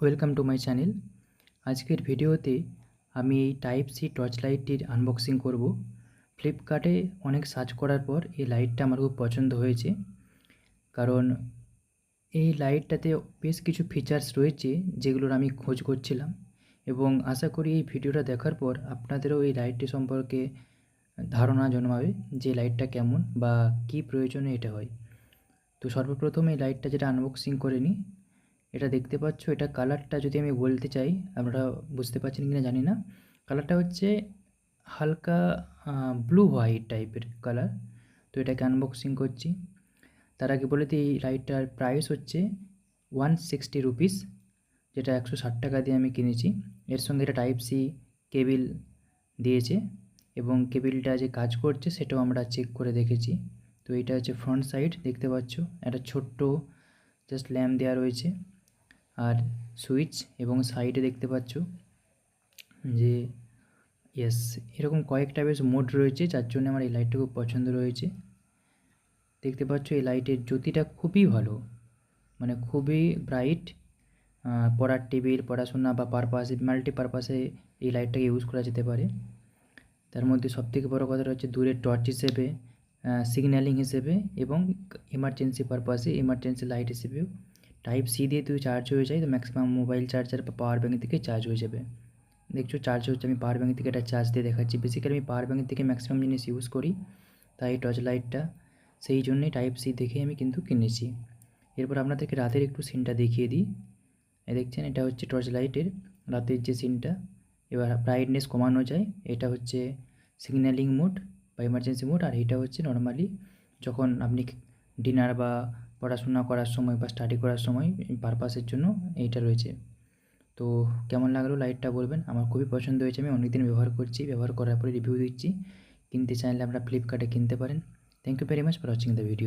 Welcome to my channel. আজকের ভিডিওতে আমি এই টাইপ সি টর্চ লাইটটির আনবক্সিং করব। ফ্লিপকার্টে অনেক সার্চ করার পর এই লাইটটা আমার খুব পছন্দ হয়েছে, কারণ এই লাইটটাতে বেশ কিছু ফিচার্স রয়েছে যেগুলোর আমি খোঁজ করছিলাম, এবং আশা করি এই ভিডিওটা দেখার পর আপনাদেরও এই লাইটটি সম্পর্কে ধারণা জন্মাবে যে লাইটটা কেমন বা কী প্রয়োজনে এটা হয়। তো সর্বপ্রথম এই লাইটটা যেটা আনবক্সিং করে নিই, এটা দেখতে পাচ্ছ, এটা কালারটা যদি আমি বলতে চাই, আপনারা বুঝতে পারছেন কিনা জানি না। কালারটা হচ্ছে হালকা ব্লু হোয়াইট টাইপের কালার। তো এটাকে আনবক্সিং করছি। তার আগে বলে দিই, এই লাইটটার প্রাইস হচ্ছে 160 রুপিস, যেটা 160 টাকা দিয়ে আমি কিনেছি। এর সঙ্গে এটা টাইপ সি কেবিল দিয়েছে, এবং কেবিলটা যে কাজ করছে সেটাও আমরা চেক করে দেখেছি। তো এটা হচ্ছে ফ্রন্ট সাইড, দেখতে পাচ্ছ একটা ছোট্ট জাস্ট ল্যাম্প দেওয়া রয়েছে, আর সুইচ, এবং সাইডে দেখতে পাচ্ছ যে ইয়েস, এরকম কয়েকটা বেশ মোড রয়েছে, যার জন্য আমার এই লাইটটা খুব পছন্দ রয়েছে। দেখতে পাচ্ছ এই লাইটের জ্যোতিটা খুবই ভালো, মানে খুবই ব্রাইট। পড়ার টেবিল, পড়াশোনা বা পারপাসে, মাল্টিপারপাসে এই লাইটটাকে ইউজ করা যেতে পারে। তার মধ্যে সবথেকে বড় কথাটা হচ্ছে দূরের টর্চ হিসেবে, সিগন্যালিং হিসেবে, এবং এমার্জেন্সি পারপাসে, এমার্জেন্সি লাইট হিসেবেও। টাইপ সি দিয়ে তুই চার্জ হয়ে যায়, তো ম্যাক্সিমাম মোবাইল চার্জার বা পাওয়ার ব্যাঙ্ক থেকে চার্জ হয়ে যাবে। দেখছো চার্জ হচ্ছে, আমি পাওয়ার ব্যাঙ্ক থেকে এটা চার্জ দিয়ে দেখাচ্ছি। বেসিক্যালি আমি পাওয়ার ব্যাঙ্ক থেকে ম্যাক্সিমাম জিনিস ইউজ করি, তাই টর্চ লাইটটা সেই জন্যই টাইপ সি দেখে আমি কিন্তু কিনেছি। এরপর আপনাদেরকে রাতের একটু সিনটা দেখিয়ে দিই। দেখছেন, এটা হচ্ছে টর্চ লাইটের রাতের যে সিনটা। এবার ব্রাইটনেস কমানো যায়, এটা হচ্ছে সিগন্যালিং মোড বা এমার্জেন্সি মোড, আর এটা হচ্ছে নর্মালি যখন আপনি ডিনার বা পড়াশোনা করার সময় বা স্টাডি করার সময় পারপাসের জন্য এইটা রয়েছে। তো কেমন লাগলো লাইটটা বলবেন, আমার খুবই পছন্দ হয়েছে। আমি অনেক দিন ব্যবহার করছি, ব্যবহার করার পরে রিভিউ দিচ্ছি। কিনতে চাইলে আমরা ফ্লিপকার্টে কিনতে পারেন। Thank you very much for watching the video.